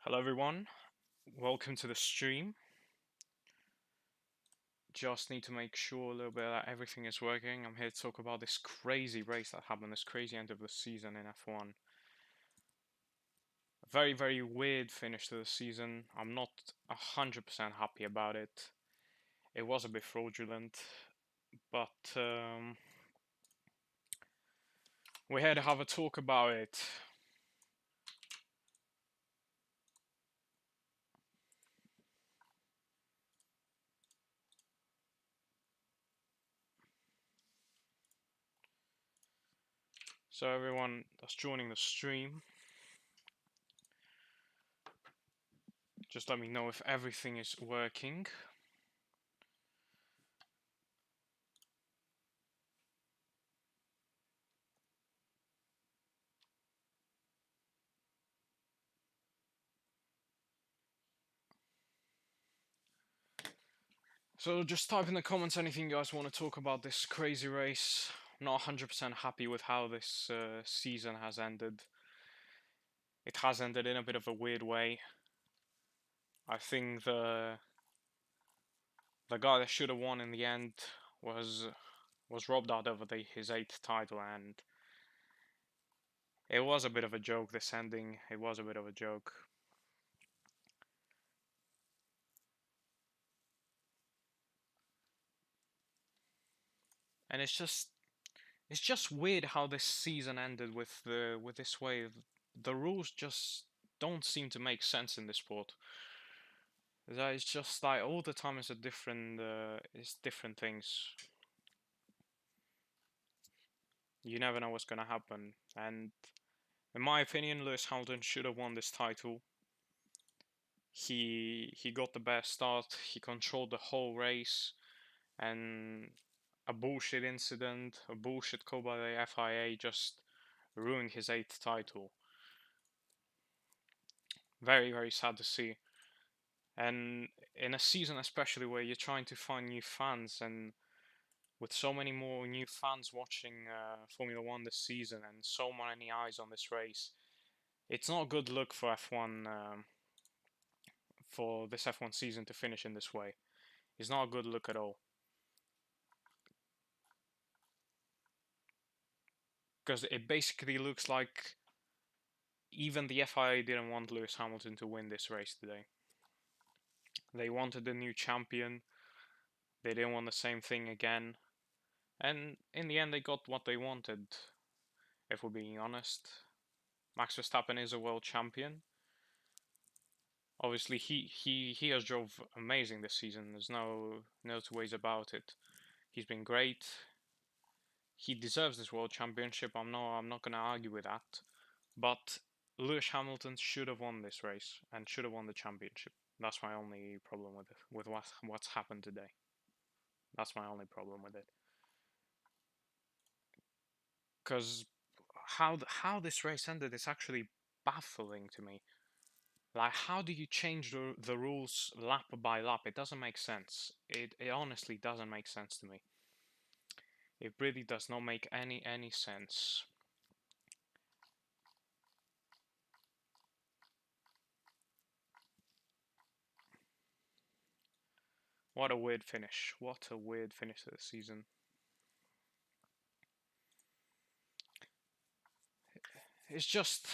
Hello everyone, welcome to the stream. Just need to make sure a little bit that everything is working. I'm here to talk about this crazy race that happened, this crazy end of the season in F1. A very weird finish to the season. I'm not 100% happy about it. It was a bit fraudulent, but we're here to have a talk about it. So everyone that's joining the stream, just let me know if everything is working. So just type in the comments anything you guys want to talk about this crazy race. I'm not 100% happy with how this season has ended. It has ended in a bit of a weird way. I think the guy that should have won in the end was robbed out of his 8th title, and it was a bit of a joke. This ending, it was a bit of a joke. And it's just weird how this season ended with this way. The rules just don't seem to make sense in this sport. It's just like all the time it's different things. You never know what's gonna happen. And in my opinion, Lewis Hamilton should have won this title. He got the best start. He controlled the whole race, and a bullshit incident, a bullshit call by the FIA just ruined his 8th title. Very sad to see. And in a season especially where you're trying to find new fans, and with so many more new fans watching Formula One this season and so many eyes on this race, it's not a good look for F1 for this F1 season to finish in this way. It's not a good look at all. Because it basically looks like even the FIA didn't want Lewis Hamilton to win this race today. They wanted a new champion. They didn't want the same thing again. And in the end, they got what they wanted, if we're being honest. Max Verstappen is a world champion. Obviously, he has drove amazing this season. There's no two ways about it. He's been great. He deserves this world championship. I'm not gonna argue with that. But Lewis Hamilton should have won this race and should have won the championship. That's my only problem with it, with what's happened today. That's my only problem with it. Because how this race ended is actually baffling to me. Like, how do you change the rules lap by lap? It doesn't make sense. It honestly doesn't make sense to me. It really does not make any sense. What a weird finish. What a weird finish to the season. It's just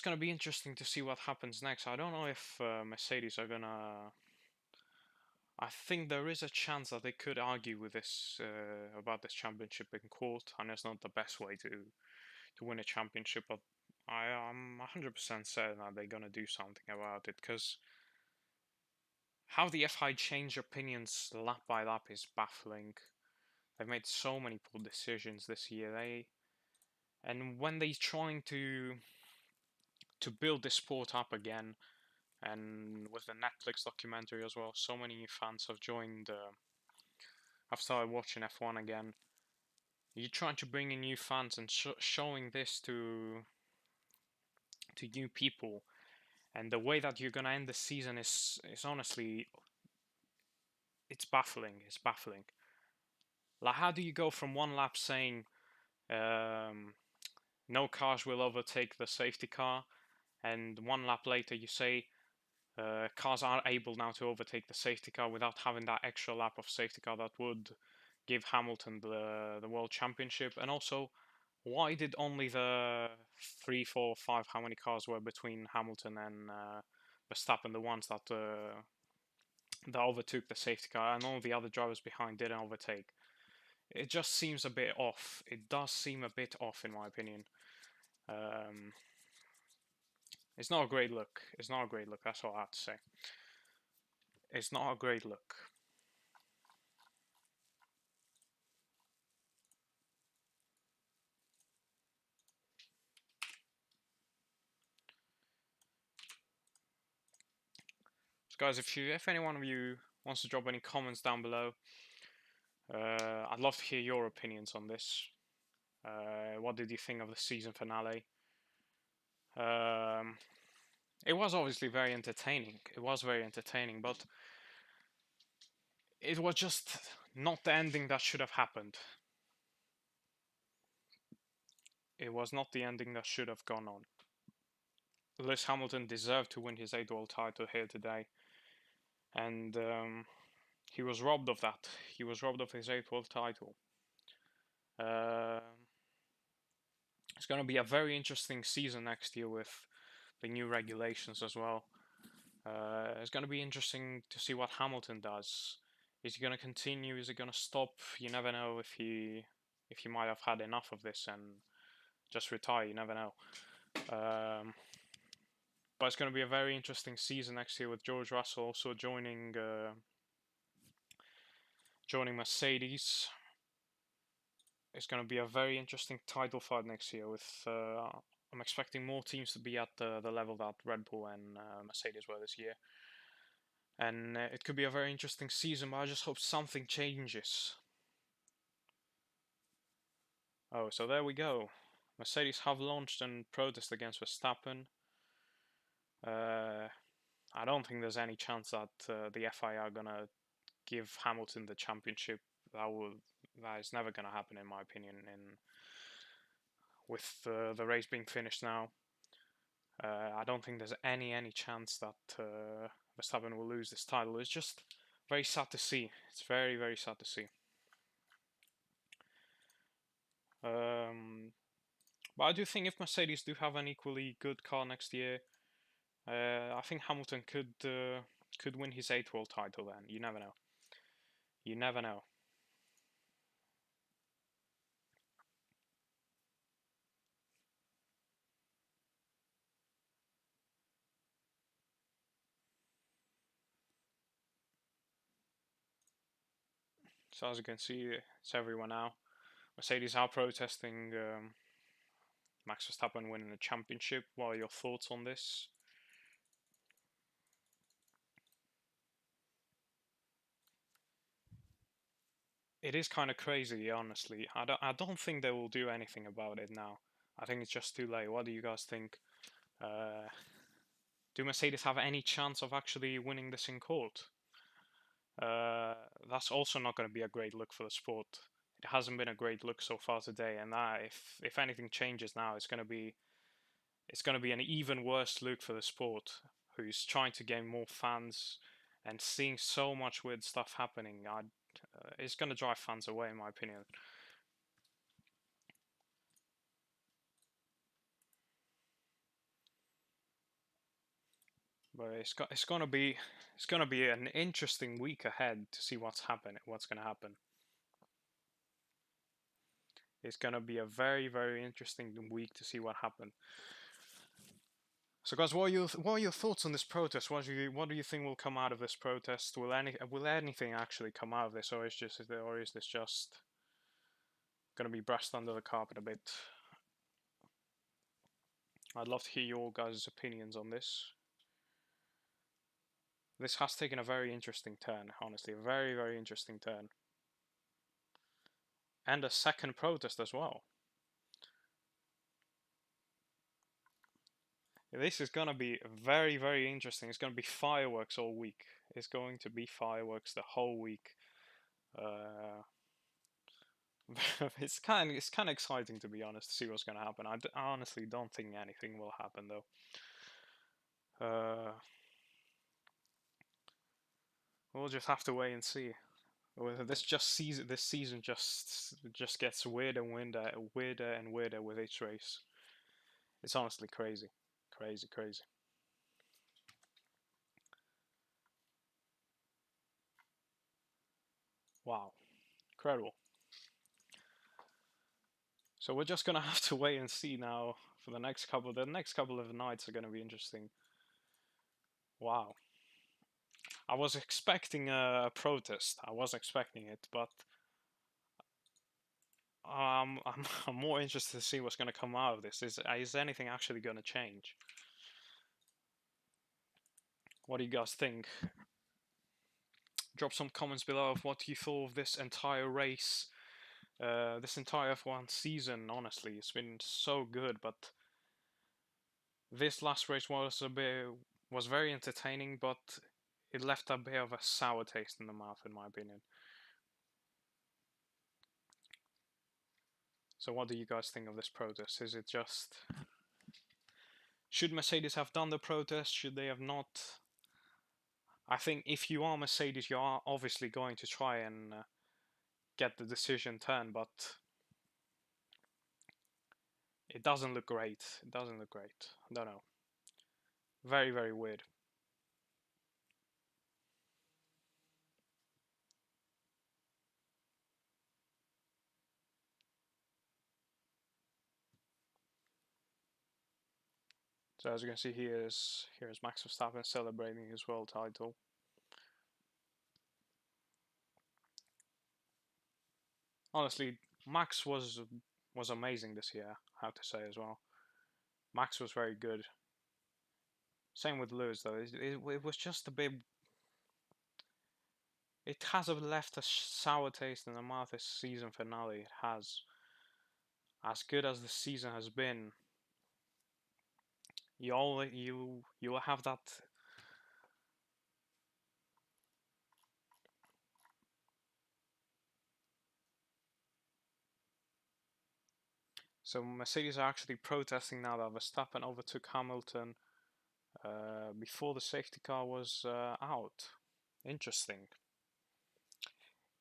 going to be interesting to see what happens next. I don't know if Mercedes are gonna. I think there is a chance that they could argue with this about this championship in court, and it's not the best way to win a championship. But I am 100% certain that they're gonna do something about it, because how the FI change opinions lap by lap is baffling. They've made so many poor decisions this year. And when they're trying to build this sport up again, and with the Netflix documentary as well, so many new fans have joined. I've started watching F1 again. You're trying to bring in new fans and showing this to new people, and the way that you're gonna end the season is honestly, it's baffling. It's baffling. Like, how do you go from one lap saying no cars will overtake the safety car, and one lap later you say cars are able now to overtake the safety car without having that extra lap of safety car that would give Hamilton the world championship. And also, why did only the 3, 4, 5, how many cars were between Hamilton and Verstappen the ones that overtook the safety car, and all the other drivers behind didn't overtake? It just seems a bit off. It does seem a bit off, in my opinion. Um, it's not a great look. It's not a great look. That's all I have to say. It's not a great look. So guys, if any one of you wants to drop any comments down below, I'd love to hear your opinions on this. What did you think of the season finale? It was obviously very entertaining. It was very entertaining, but it was just not the ending that should have happened. It was not the ending that should have gone on. Lewis Hamilton deserved to win his 8th world title here today, and he was robbed of that. He was robbed of his 8th world title. It's going to be a very interesting season next year with the new regulations as well. It's going to be interesting to see what Hamilton does. Is he going to continue? Is he going to stop? You never know if he might have had enough of this and just retire. You never know. But it's going to be a very interesting season next year with George Russell also joining Mercedes. It's going to be a very interesting title fight next year. With I'm expecting more teams to be at the level that Red Bull and Mercedes were this year, and it could be a very interesting season. But I just hope something changes. Oh, so there we go. Mercedes have launched a protest against Verstappen. I don't think there's any chance that the FIA are gonna give Hamilton the championship. That is never gonna happen, in my opinion. With the race being finished now, I don't think there's any chance that Verstappen will lose this title. It's just very sad to see. It's very sad to see. But I do think if Mercedes do have an equally good car next year, I think Hamilton could win his 8th world title. Then you never know. You never know. So as you can see, it's everyone now. Mercedes are protesting Max Verstappen winning the championship. What are your thoughts on this? It is kind of crazy, honestly. I don't think they will do anything about it now. I think it's just too late. What do you guys think? Do Mercedes have any chance of actually winning this in court? That's also not going to be a great look for the sport. It hasn't been a great look so far today, and if anything changes now, it's going to be an even worse look for the sport, who's trying to gain more fans and seeing so much weird stuff happening. It's going to drive fans away, in my opinion. But it's gonna be an interesting week ahead to see what's gonna happen. It's gonna be a very interesting week to see what happened. So guys, what are your thoughts on this protest? What do you think will come out of this protest? Will anything actually come out of this, or is this just gonna be brushed under the carpet a bit? I'd love to hear your guys' opinions on this. This has taken a very interesting turn, honestly, a very interesting turn. And a second protest as well. This is gonna be very interesting. It's gonna be fireworks all week. It's going to be fireworks the whole week. Uh, it's kind of exciting, to be honest, to see what's gonna happen. I honestly don't think anything will happen though. Uh, we'll just have to wait and see. This season just gets weirder and weirder with each race. It's honestly crazy, crazy, crazy. Wow, incredible. So we're just gonna have to wait and see now for the next couple. The next couple of nights are gonna be interesting. Wow, I was expecting a protest. I was expecting it, but I'm more interested to see what's gonna come out of this. Is anything actually gonna change? What do you guys think? Drop some comments below of what you thought of this entire race, this entire F1 season. Honestly, it's been so good, but this last race was very entertaining, but it left a bit of a sour taste in the mouth, in my opinion. So, what do you guys think of this protest? Is it just should Mercedes have done the protest? Should they have not? I think if you are Mercedes, you are obviously going to try and get the decision turned, but it doesn't look great. It doesn't look great. I don't know. Very, very weird. So as you can see, here's Max Verstappen celebrating his world title. Honestly, Max was amazing this year. I have to say as well. Max was very good. Same with Lewis though. It was just a bit. It has left a sour taste in the mouth. This season finale. It has. As good as the season has been, you will have that. So Mercedes are actually protesting now that Verstappen overtook Hamilton before the safety car was out. Interesting.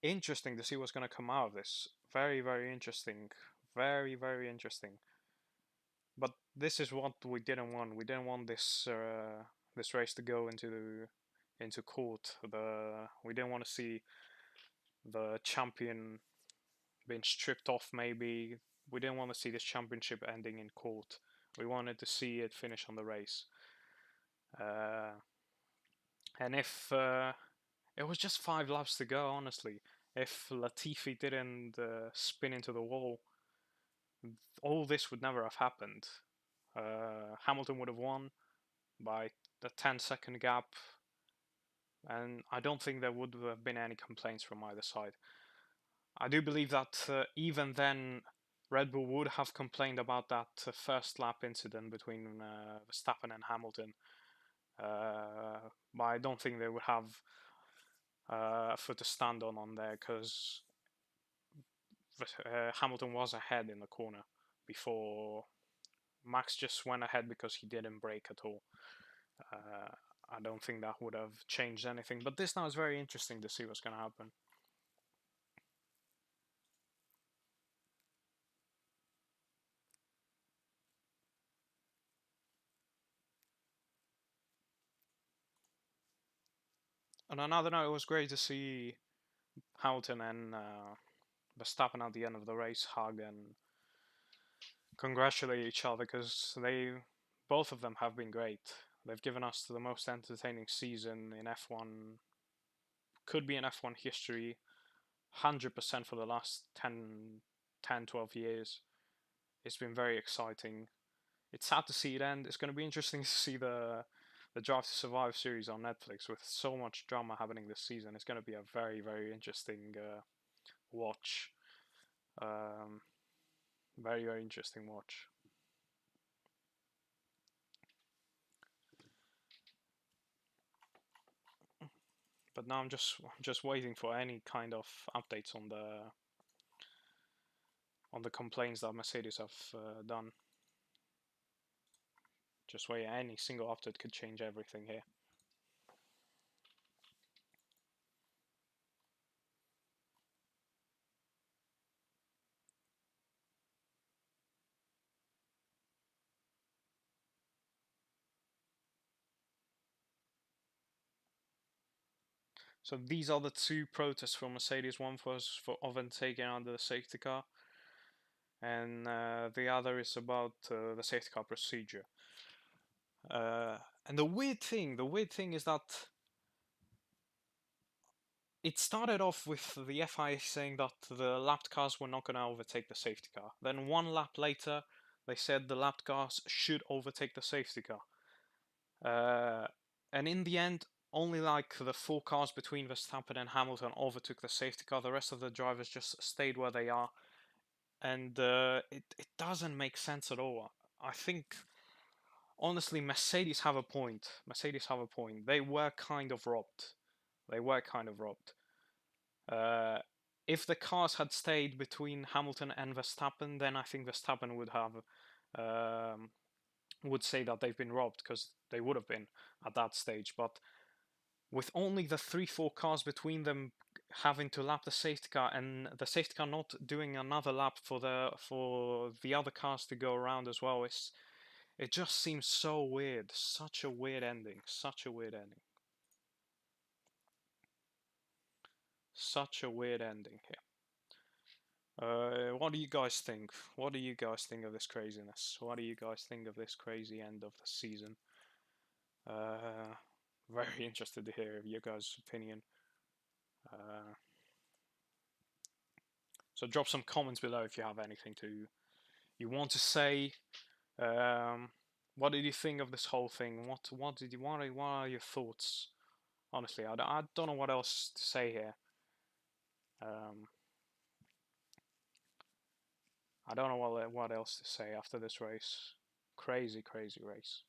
Interesting to see what's going to come out of this. Very, very interesting. Very, very interesting. But this is what we didn't want. We didn't want this race to go into court. We didn't want to see the champion being stripped off. Maybe we didn't want to see this championship ending in court. We wanted to see it finish on the race. Uh, and if it was just 5 laps to go, honestly, if Latifi didn't spin into the wall, all this would never have happened. Hamilton would have won by the 10-second gap, and I don't think there would have been any complaints from either side. I do believe that even then, Red Bull would have complained about that first lap incident between Verstappen and Hamilton, but I don't think they would have a foot to stand on there because Hamilton was ahead in the corner before Max just went ahead because he didn't brake at all. I don't think that would have changed anything. But this now is very interesting to see what's going to happen. On another note, it was great to see Hamilton and Verstappen at the end of the race hug and congratulate each other because both of them have been great. They've given us the most entertaining season in F1, could be in F1 history, 100% for the last 10, 12 years. It's been very exciting. It's sad to see it end. It's going to be interesting to see the Drive to Survive series on Netflix with so much drama happening this season. It's going to be a very, very interesting watch. Um, very, very interesting watch. But now I'm just waiting for any kind of updates on the complaints that Mercedes have done. Just where any single update could change everything here. So these are the two protests from Mercedes. One was for overtaking under the safety car, and the other is about the safety car procedure. And the weird thing is that it started off with the FIA saying that the lapped cars were not going to overtake the safety car. Then one lap later, they said the lapped cars should overtake the safety car. And in the end, only like the four cars between Verstappen and Hamilton overtook the safety car. The rest of the drivers just stayed where they are, and it doesn't make sense at all. I think honestly, Mercedes have a point. Mercedes have a point. They were kind of robbed. They were kind of robbed. Uh, if the cars had stayed between Hamilton and Verstappen, then I think Verstappen would say that they've been robbed, because they would have been at that stage. But with only the 3-4 cars between them having to lap the safety car, and the safety car not doing another lap for the other cars to go around as well, it just seems so weird. Such a weird ending. Such a weird ending. Such a weird ending here. What do you guys think? What do you guys think of this craziness? What do you guys think of this crazy end of the season? Uh, very interested to hear your guys' opinion. Uh, so drop some comments below if you have anything you want to say. Um, what did you think of this whole thing? What are your thoughts? Honestly, I don't know what else to say here. Um, I don't know what else to say after this race. Crazy, crazy race.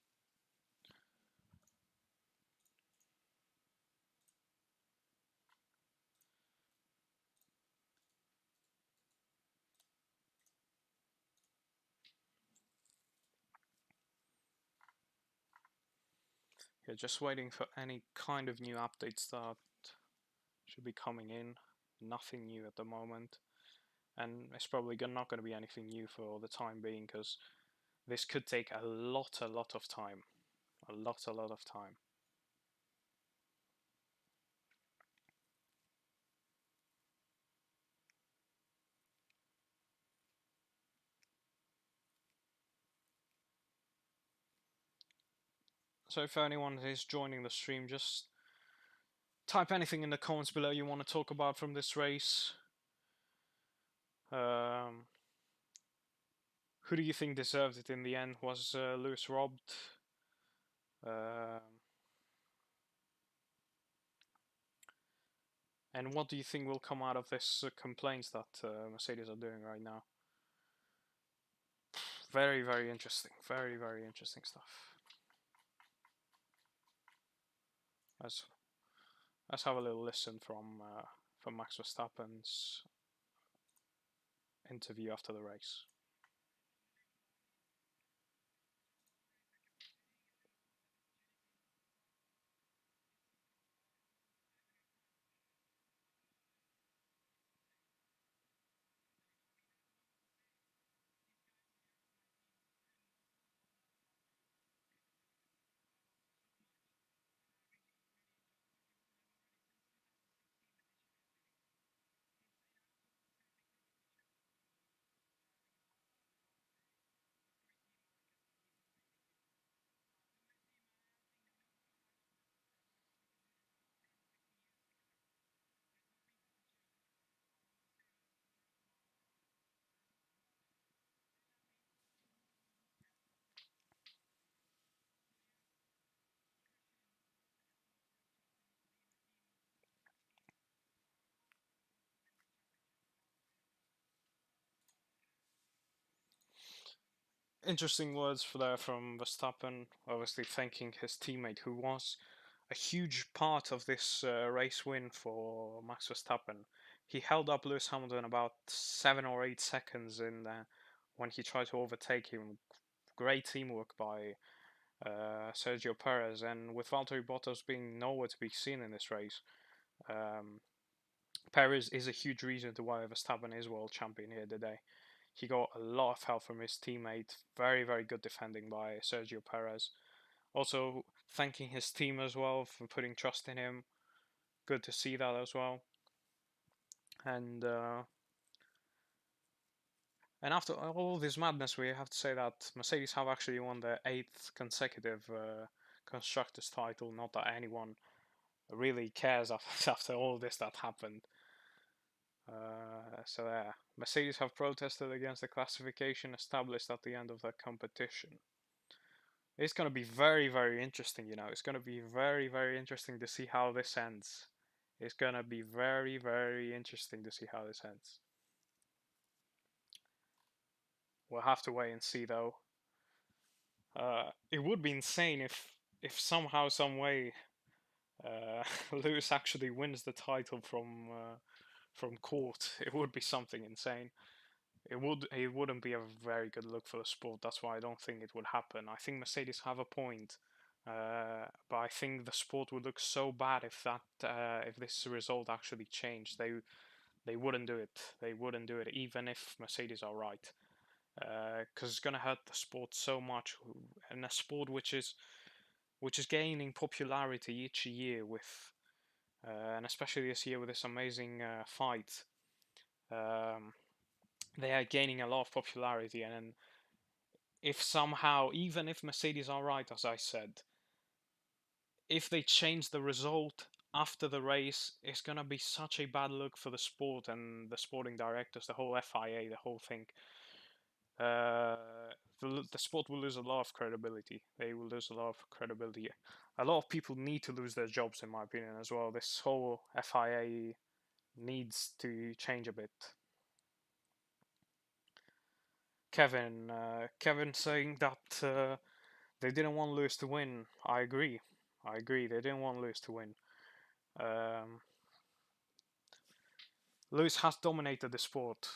Yeah, just waiting for any kind of new updates that should be coming in. Nothing new at the moment, and it's probably not going to be anything new for the time being, because this could take a lot of time. A lot of time. So if anyone is joining the stream, just type anything in the comments below you want to talk about from this race. Um, who do you think deserved it in the end? Was Lewis robbed? Um, and what do you think will come out of this complaints that Mercedes are doing right now? Very, very interesting. Very, very interesting stuff. Let's let's have a little listen from Max Verstappen's interview after the race. Interesting words for there from Verstappen, obviously thanking his teammate, who was a huge part of this race win for Max Verstappen. He held up Lewis Hamilton about 7 or 8 seconds in when he tried to overtake him. Great teamwork by Sergio Perez, and with Valtteri Bottas being nowhere to be seen in this race, um, Perez is a huge reason to why Verstappen is world champion here today. He got a lot of help from his teammate. Very, very good defending by Sergio Perez. Also, thanking his team as well for putting trust in him. Good to see that as well. And after all this madness, we have to say that Mercedes have actually won their 8th consecutive constructors title. Not that anyone really cares after all this that happened. So yeah, Mercedes have protested against the classification established at the end of the competition. It's going to be very, very interesting, It's going to be very, very interesting to see how this ends. It's going to be very, very interesting to see how this ends. We'll have to wait and see, though. It would be insane if somehow, some way, Lewis actually wins the title from court. It would be something insane. It wouldn't be a very good look for the sport. That's why I don't think it would happen. I think Mercedes have a point, but I think the sport would look so bad if this result actually changed. They wouldn't do it. They wouldn't do it even if Mercedes are right, because it's gonna hurt the sport so much, and a sport which is gaining popularity each year with, and especially this year with this amazing fight. Um, they are gaining a lot of popularity, and if somehow, even if Mercedes are right, as I said, if they change the result after the race, it's gonna be such a bad look for the sport and the sporting directors, the whole FIA, the whole thing. Uh, the sport will lose a lot of credibility. They will lose a lot of credibility. A lot of people need to lose their jobs, in my opinion, as well. This whole FIA needs to change a bit. Kevin saying that they didn't want Lewis to win. I agree. I agree. They didn't want Lewis to win. Um, Lewis has dominated the sport.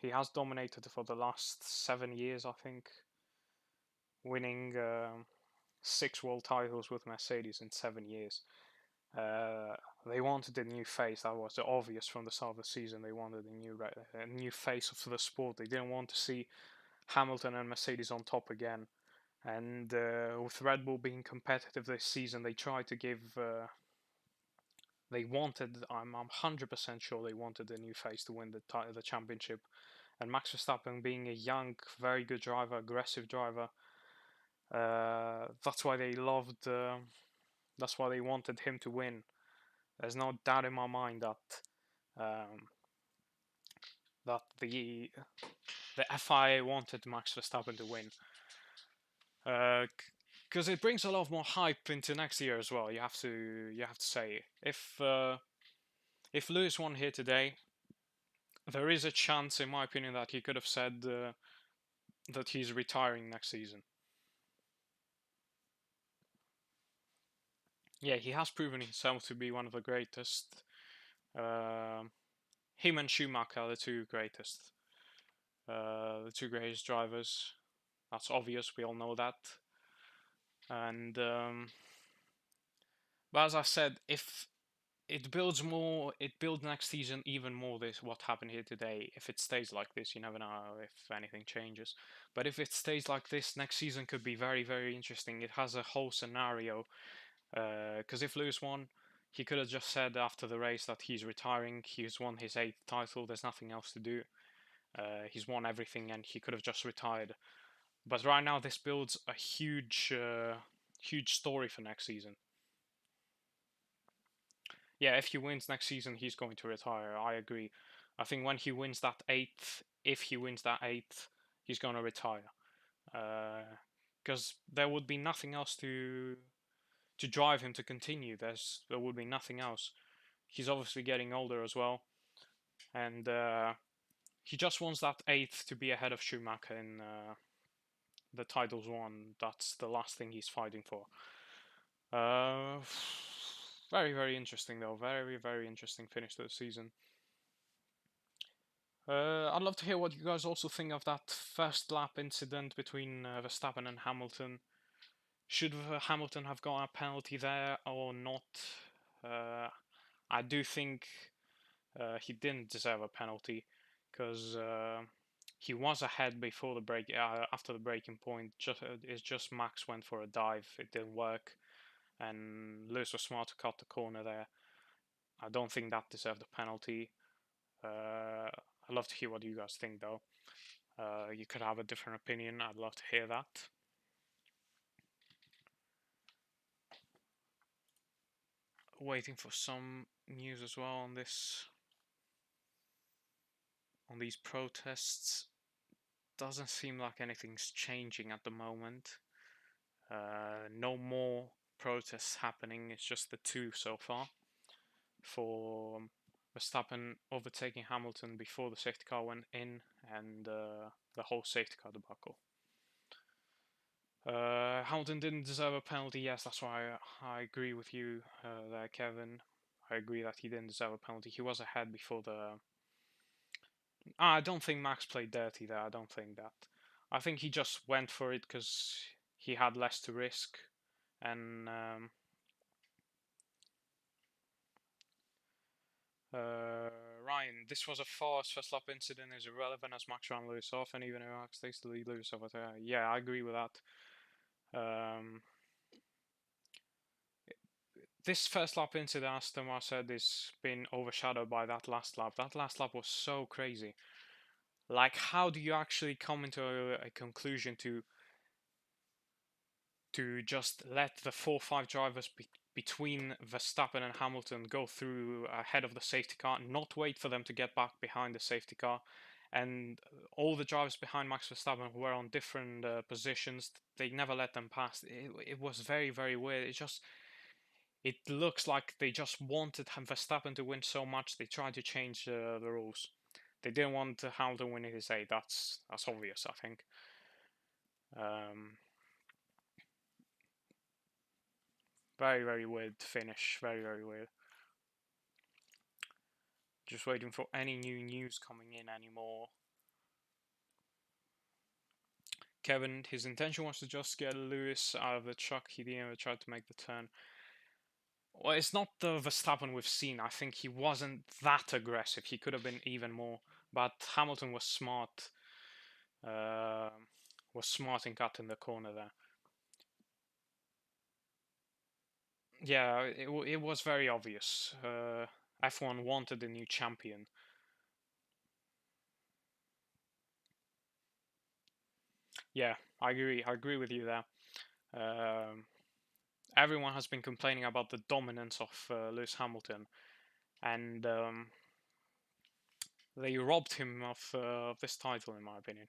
He has dominated for the last 7 years, I think, winning 6 world titles with Mercedes in 7 years. Uh, they wanted a new face. That was obvious from the start of the season. They wanted a new face of the sport. They didn't want to see Hamilton and Mercedes on top again. And with Red Bull being competitive this season, they tried to give. They wanted. I'm 100% sure they wanted a new face to win the championship. And Max Verstappen being a young, very good driver, aggressive driver. That's why they loved. That's why they wanted him to win. There's no doubt in my mind um, that the FIA wanted Max Verstappen to win. Because it brings a lot more hype into next year as well. You have to say, if Lewis won here today, there is a chance, in my opinion, that he could have said that he's retiring next season. Yeah, he has proven himself to be one of the greatest. Him and Schumacher are the two greatest. The two greatest drivers. That's obvious. We all know that. And but as I said, if it builds next season even more. This what happened here today. If it stays like this, you never know if anything changes. But if it stays like this, next season could be very, very interesting. It has a whole scenario. Because if Lewis won, he could have just said after the race that he's retiring. He's won his 8th title. There's nothing else to do. He's won everything, and he could have just retired. But right now, this builds a huge story for next season. Yeah, if he wins next season, he's going to retire. I agree. I think when he wins that 8th, if he wins that 8th, he's going to retire. Because there would be nothing else to drive him to continue. There would be nothing else. He's obviously getting older as well, and he just wants that 8th to be ahead of Schumacher in the titles won. That's the last thing he's fighting for. Very, very interesting though. Very, very interesting finish to the season. I'd love to hear what you guys also think of that first lap incident between Verstappen and Hamilton. Should Hamilton have got a penalty there or not? I do think he didn't deserve a penalty because he was ahead before the break. After the breaking point, it's just Max went for a dive. It didn't work, and Lewis was smart to cut the corner there. I don't think that deserved a penalty. I'd love to hear what you guys think, though. You could have a different opinion. I'd love to hear that. Waiting for some news as well on this, on these protests. Doesn't seem like anything's changing at the moment. No more protests happening. It's just the two so far for Verstappen overtaking Hamilton before the safety car went in, and the whole safety car debacle. Hamilton didn't deserve a penalty. Yes, that's why I agree with you there, Kevin. I agree that he didn't deserve a penalty. He was ahead before the. I don't think Max played dirty there. I don't think that. I think he just went for it because he had less to risk, and Ryan, this was a fast first lap incident, is irrelevant as Max ran Lewis off, and even if Max takes the lead, Lewis over there. Yeah, I agree with that. This first lap incident, as Thomas said, has been overshadowed by that last lap. That last lap was so crazy. Like, how do you actually come into a conclusion to just let the 4-5 drivers between Verstappen and Hamilton go through ahead of the safety car, not wait for them to get back behind the safety car, and all the drivers behind Max Verstappen were on different positions. They never let them pass. It was very, very weird. It looks like they just wanted Verstappen to win so much they tried to change the rules. They didn't want Hamilton winning his A. That's obvious, I think. Very, very weird finish. Very, very weird. Just waiting for any new news coming in anymore. Kevin, his intention was to just get Lewis out of the truck. He didn't even try to make the turn. Well, it's not the Verstappen we've seen. I think he wasn't that aggressive. He could have been even more. But Hamilton was smart. Was smart in cutting the corner there. Yeah, it was very obvious. F1 wanted a new champion. Yeah, I agree. I agree with you there. Everyone has been complaining about the dominance of Lewis Hamilton, and they robbed him of this title, in my opinion.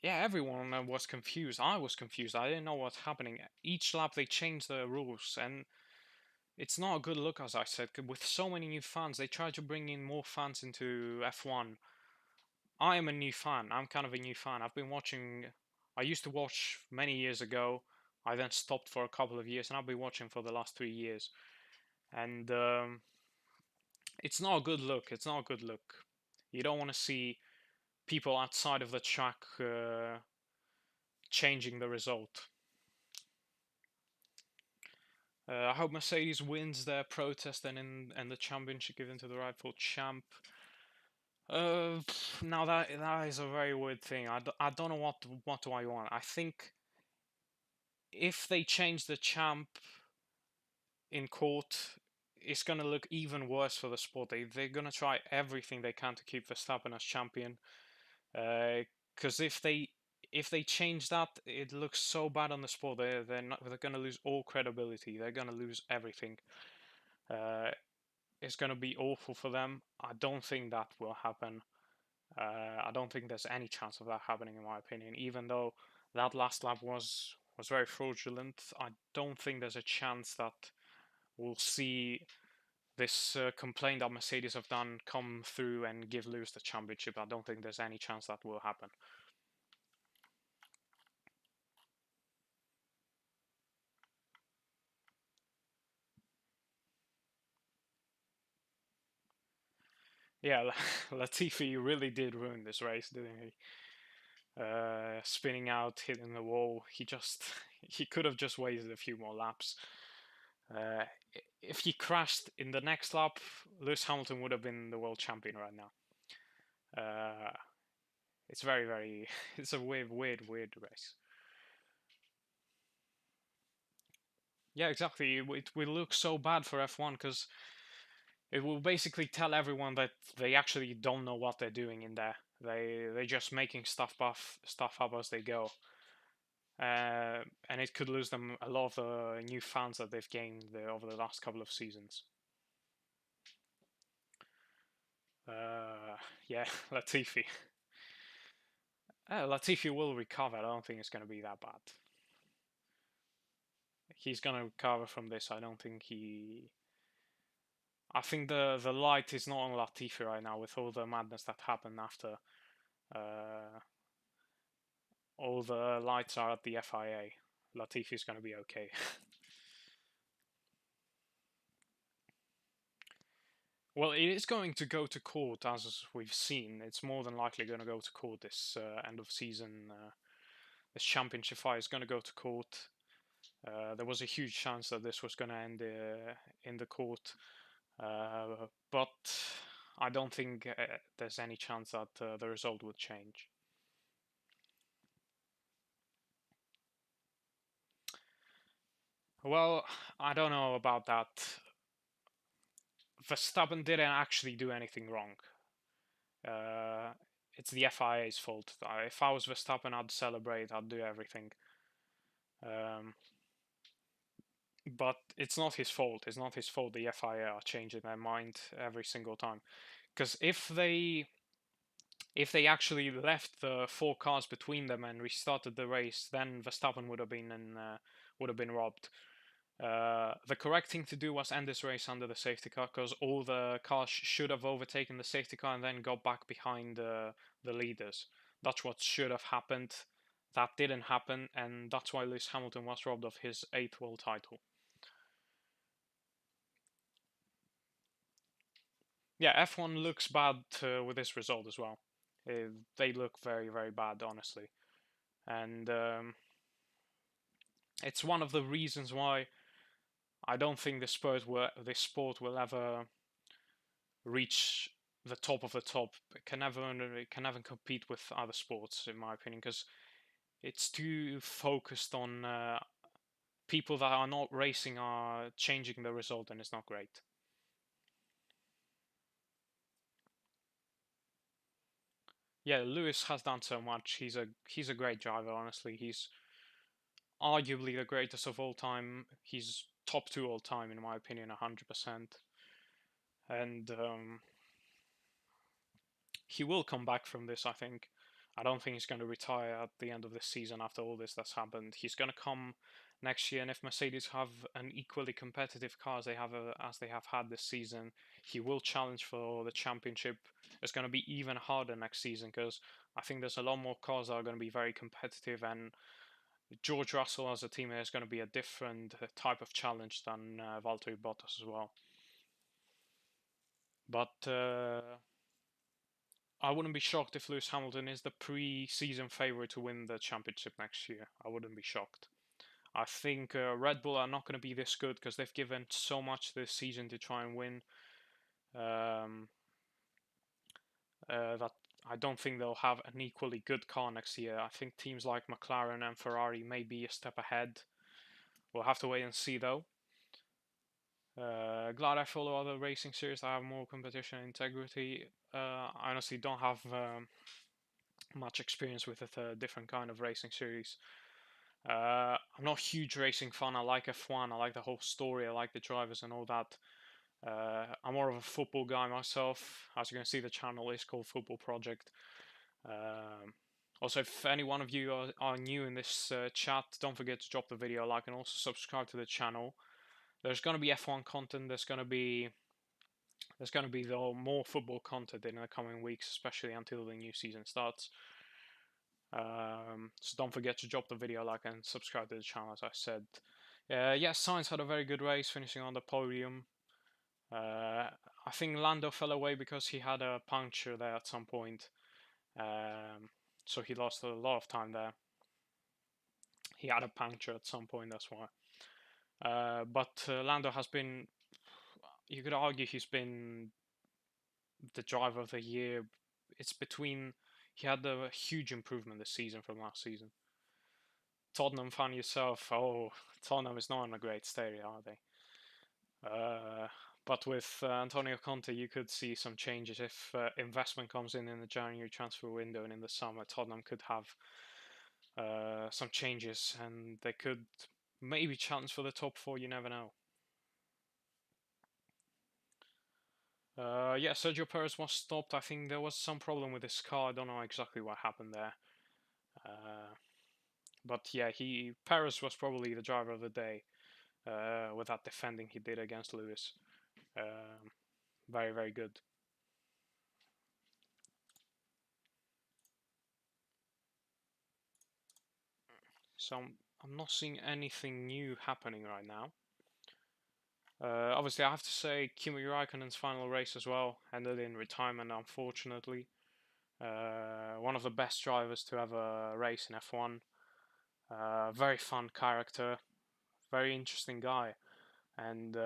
Yeah, everyone was confused. I was confused. I didn't know what's happening. Each lap they changed the rules, and it's not a good look, as I said. With so many new fans, they try to bring in more fans into F1. I am a new fan. I'm kind of a new fan. I've been watching. I used to watch many years ago. I then stopped for a couple of years, and I've been watching for the last 3 years. And it's not a good look. It's not a good look. You don't want to see people outside of the track changing the result. I hope Mercedes wins their protest and the championship given to the rightful champ. Now that is a very weird thing. I don't know what do I want. I think if they change the champ in court, it's gonna look even worse for the sport. They're gonna try everything they can to keep Verstappen as champion. Because if they change that, it looks so bad on the sport. They're gonna lose all credibility. They're gonna lose everything. It's gonna be awful for them. I don't think that will happen. I don't think there's any chance of that happening, in my opinion. Even though that last lap was very fraudulent, I don't think there's a chance that we'll see this complaint that Mercedes have done come through and give Lewis the championship. I don't think there's any chance that will happen. Yeah, Latifi really did ruin this race, didn't he? spinning out, hitting the wall. He could have just waited a few more laps. Uh, if he crashed in the next lap, Lewis Hamilton would have been the world champion right now. It's very, very. It's a weird race. Yeah, exactly. It will look so bad for F1 because it will basically tell everyone that they actually don't know what they're doing in there. They're just making stuff up as they go. And it could lose them a lot of the new fans that they've gained over the last couple of seasons. Yeah, Latifi. Latifi will recover. I don't think it's going to be that bad. He's going to recover from this. I don't think he. I think the light is not on Latifi right now with all the madness that happened after. All the lights are at the FIA. Latifi's going to be okay. Well, it is going to go to court, as we've seen. It's more than likely going to go to court this end of season. This championship fight is going to go to court. There was a huge chance that this was going to end in the court, but I don't think there's any chance that the result would change. Well, I don't know about that. Verstappen didn't actually do anything wrong. It's the FIA's fault. If I was Verstappen, I'd celebrate. I'd do everything. But it's not his fault. It's not his fault. The FIA are changing their mind every single time. Because if they actually left the four cars between them and restarted the race, then Verstappen would have been robbed. The correct thing to do was end this race under the safety car, because all the cars should have overtaken the safety car and then got back behind the leaders. That's what should have happened. That didn't happen, and that's why Lewis Hamilton was robbed of his 8th world title. Yeah, F1 looks bad with this result as well. They look very, very bad, honestly. And it's one of the reasons why I don't think this sport will ever reach the top of the top. It can never compete with other sports, in my opinion, because it's too focused on people that are not racing are changing the result, and it's not great. Yeah, Lewis has done so much. He's a great driver, honestly. He's arguably the greatest of all time. He's top two all time, in my opinion, 100%. And he will come back from this, I think. I don't think he's going to retire at the end of this season after all this that's happened. He's going to come next year, and if Mercedes have an equally competitive car as they have had this season, he will challenge for the championship. It's going to be even harder next season because I think there's a lot more cars that are going to be very competitive, and George Russell as a teammate is going to be a different type of challenge than Valtteri Bottas as well. But I wouldn't be shocked if Lewis Hamilton is the pre-season favorite to win the championship next year. I wouldn't be shocked. I think Red Bull are not going to be this good because they've given so much this season to try and win. That I don't think they'll have an equally good car next year. I think teams like McLaren and Ferrari may be a step ahead. We'll have to wait and see though. Glad I follow other racing series that have more competition and integrity. I honestly don't have much experience with a different kind of racing series. I'm not a huge racing fan. I like F1. I like the whole story. I like the drivers and all that. I'm more of a football guy myself. As you can see, the channel is called Football Project. Also, if any one of you are new in this chat, don't forget to drop the video a like and also subscribe to the channel. There's going to be F1 content. There's going to be more football content in the coming weeks, especially until the new season starts. So don't forget to drop the video like and subscribe to the channel, as I said. Yeah, Sainz had a very good race, finishing on the podium. I think Lando fell away because he had a puncture there at some point. so he lost a lot of time there. He had a puncture at some point, that's why. But Lando has been, you could argue he's been the driver of the year. It's between, he had a huge improvement this season from last season. Tottenham fan yourself, oh, Tottenham is not in a great state, are they? But with Antonio Conte, you could see some changes. If investment comes in the January transfer window and in the summer, Tottenham could have some changes and they could maybe challenge for the top four, you never know. Yeah, Sergio Perez was stopped. I think there was some problem with his car. I don't know exactly what happened there. But yeah, Perez was probably the driver of the day with that defending he did against Lewis. Very, very good. So I'm not seeing anything new happening right now. Obviously, I have to say Kimi Raikkonen's final race as well ended in retirement, unfortunately. One of the best drivers to ever race in F1. Very fun character, very interesting guy, and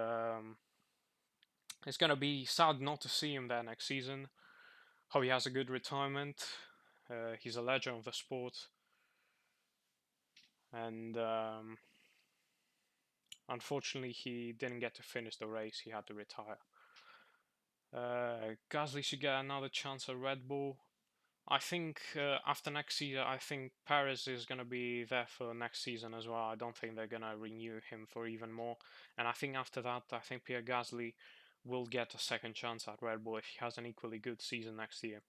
it's gonna be sad not to see him there next season. Hope he has a good retirement. He's a legend of the sport, and unfortunately, he didn't get to finish the race. He had to retire. Gasly should get another chance at Red Bull. I think after next season, I think Perez is going to be there for next season as well. I don't think they're going to renew him for even more. And I think after that, I think Pierre Gasly will get a second chance at Red Bull if he has an equally good season next year.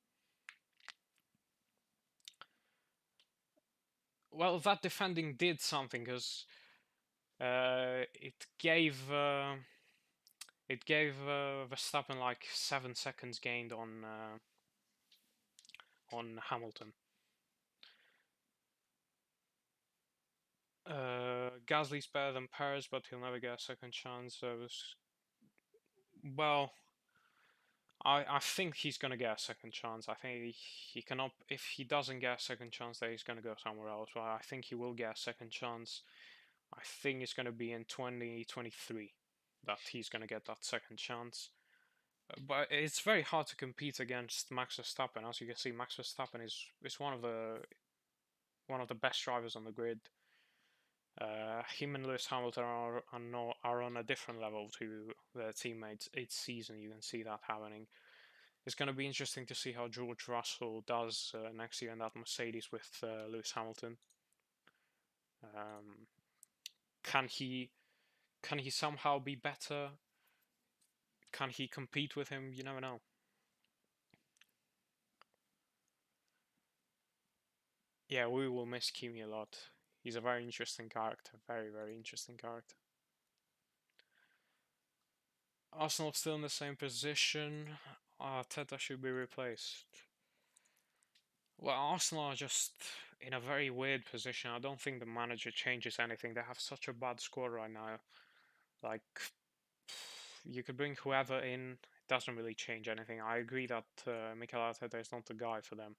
Well, that defending did something because it gave Verstappen like 7 seconds gained on Hamilton. Gasly's better than Perez, but he'll never get a second chance. Well, I think he's gonna get a second chance. I think he cannot. If he doesn't get a second chance, then he's gonna go somewhere else. But I think he will get a second chance. I think it's gonna be in 2023 that he's gonna get that second chance. But it's very hard to compete against Max Verstappen. As you can see, Max Verstappen is one of the best drivers on the grid. Him and Lewis Hamilton are on a different level to their teammates each season. You can see that happening. It's going to be interesting to see how George Russell does next year in that Mercedes with Lewis Hamilton. Um, can he somehow be better? Can he compete with him? You never know. Yeah, we will miss Kimi a lot. He's a very interesting character. Very, very interesting character. Arsenal still in the same position. Arteta should be replaced. Well, Arsenal are just in a very weird position. I don't think the manager changes anything. They have such a bad squad right now. Like, you could bring whoever in, it doesn't really change anything. I agree that Mikel Arteta is not the guy for them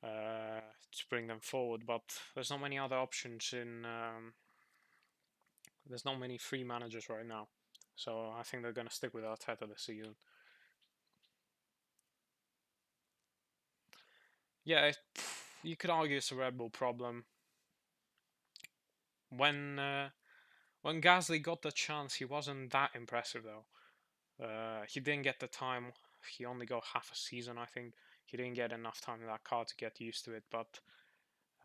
to bring them forward, but there's not many other options in. There's not many free managers right now, so I think they're gonna stick with Arteta this season. Yeah, you could argue it's a Red Bull problem. When when Gasly got the chance, he wasn't that impressive though. He didn't get the time. He only got half a season, I think. He didn't get enough time in that car to get used to it, but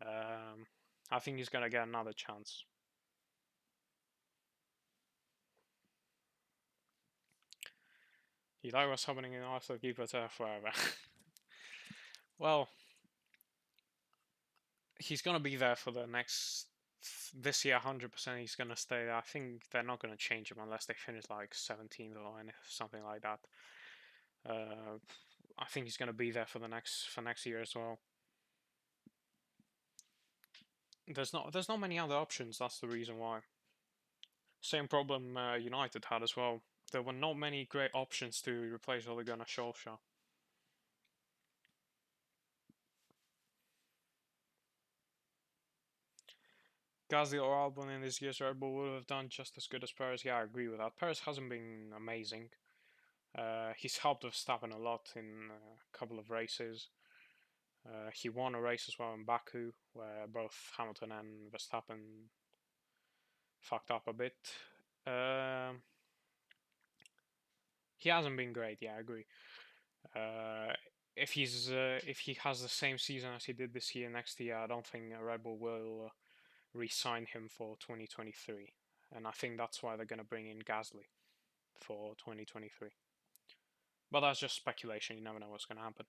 I think he's gonna get another chance. You like what's happening in Arthur, keep it there forever. Well, he's gonna be there for the next this year. 100% he's gonna stay there. I think they're not gonna change him unless they finish like 17th or something like that. I think he's gonna be there for next year as well. There's not many other options. That's the reason why. Same problem United had as well. There were not many great options to replace Ole Gunnar Solskjaer. Gasly or Albon in this year's Red Bull would have done just as good as Perez. Yeah, I agree with that. Perez hasn't been amazing. He's helped Verstappen a lot in a couple of races. He won a race as well in Baku, where both Hamilton and Verstappen fucked up a bit. He hasn't been great. Yeah, I agree. Uh, if he has the same season as he did this year next year, I don't think Red Bull will re-sign him for 2023, and I think that's why they're going to bring in Gasly for 2023. But that's just speculation. You never know what's going to happen.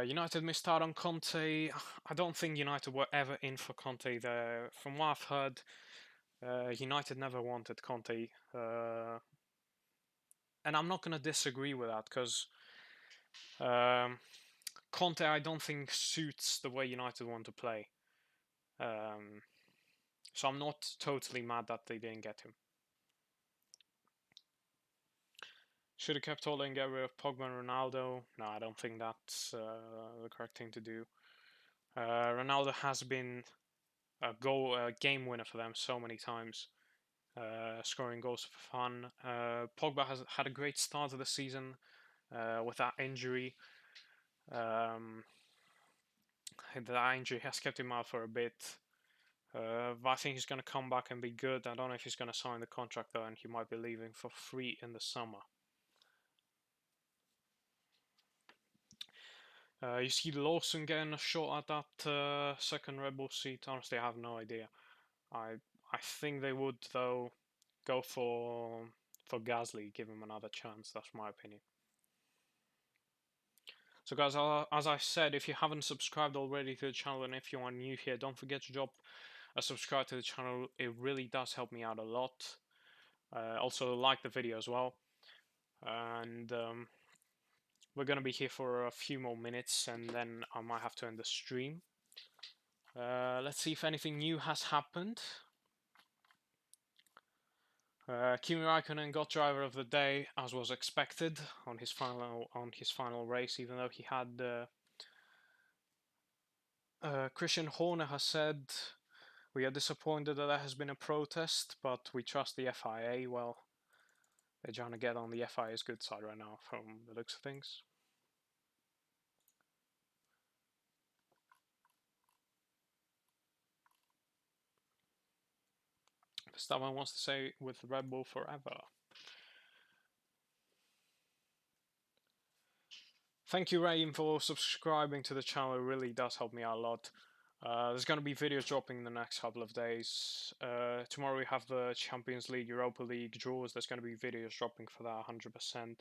United missed out on Conte. I don't think United were ever in for Conte. From what I've heard, United never wanted Conte, and I'm not going to disagree with that because um, Conte I don't think suits the way United want to play. So I'm not totally mad that they didn't get him. Should have kept Ole and get rid of Pogba and Ronaldo. No, I don't think that's the correct thing to do. Ronaldo has been a game winner for them so many times, scoring goals for fun. Pogba has had a great start of the season with that injury. That injury has kept him out for a bit. But I think he's going to come back and be good. I don't know if he's going to sign the contract though, and he might be leaving for free in the summer. You see Lawson getting a shot at that second Red Bull seat. Honestly, I have no idea. I think they would though go for Gasly, give him another chance. That's my opinion. So guys, as I said, if you haven't subscribed already to the channel and if you are new here, don't forget to drop a subscribe to the channel. It really does help me out a lot. Also like the video as well. And we're going to be here for a few more minutes and then I might have to end the stream. Let's see if anything new has happened. Kimi Raikkonen got driver of the day as was expected on his final race, even though he had Christian Horner has said, "We are disappointed that there has been a protest, but we trust the FIA." Well, they're trying to get on the FIA's good side right now, from the looks of things. Verstappen wants to say with Red Bull forever. Thank you, Rain, for subscribing to the channel. It really does help me out a lot. There's going to be videos dropping in the next couple of days. Tomorrow we have the Champions League, Europa League draws. There's going to be videos dropping for that 100%.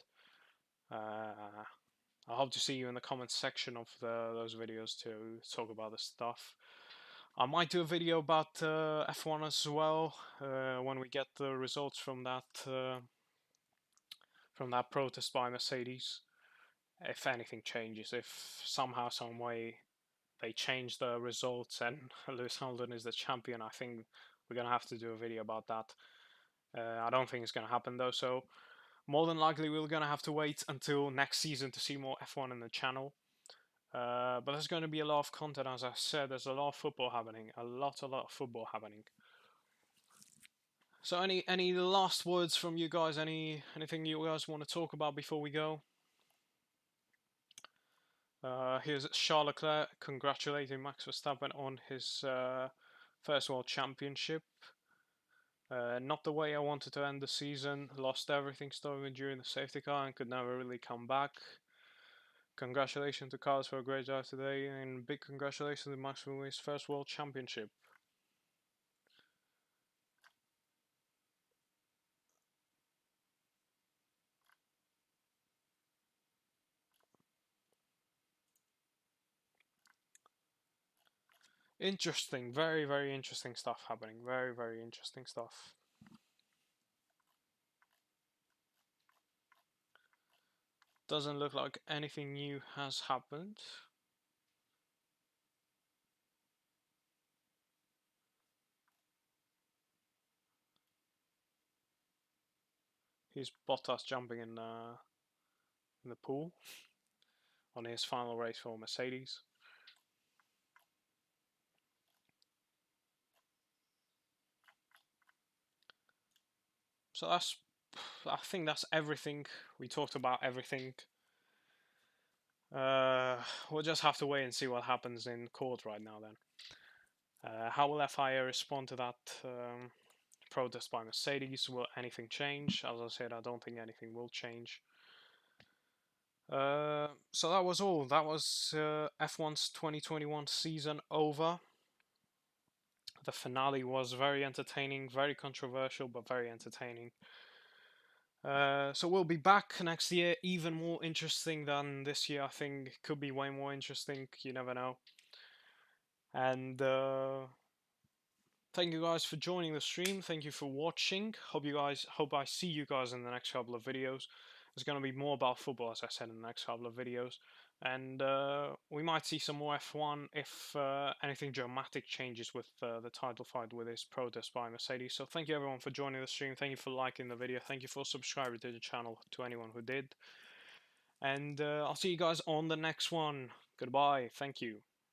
I hope to see you in the comments section of those videos to talk about this stuff. I might do a video about F1 as well when we get the results from that protest by Mercedes. If anything changes, if somehow, some way they change the results and Lewis Hamilton is the champion, I think we're gonna have to do a video about that. I don't think it's gonna happen though, so more than likely we're gonna have to wait until next season to see more F1 in the channel. But there's going to be a lot of content, as I said. There's a lot of football happening, a lot of football happening. So any last words from you guys? Anything you guys want to talk about before we go? Here's Charles Leclerc congratulating Max Verstappen on his first World Championship. Not the way I wanted to end the season. Lost everything stolen during the safety car and could never really come back. Congratulations to Carlos for a great drive today, and big congratulations to Max for his first World Championship. Interesting, very interesting stuff happening. Very interesting stuff. Doesn't look like anything new has happened. Here's Bottas jumping in the pool on his final race for Mercedes. So I think that's everything. We talked about everything. We'll just have to wait and see what happens in court right now then. How will FIA respond to that protest by Mercedes? Will anything change? As I said, I don't think anything will change. So that was all. That was F1's 2021 season over. The finale was very entertaining, very controversial, but very entertaining. So we'll be back next year, even more interesting than this year. I think it could be way more interesting. You never know. And thank you guys for joining the stream. Thank you for watching. Hope I see you guys in the next couple of videos. There's going to be more about football, as I said, in the next couple of videos. And we might see some more F1 if anything dramatic changes with the title fight with this protest by Mercedes. So thank you everyone for joining the stream. Thank you for liking the video. Thank you for subscribing to the channel, to anyone who did. And I'll see you guys on the next one. Goodbye. Thank you.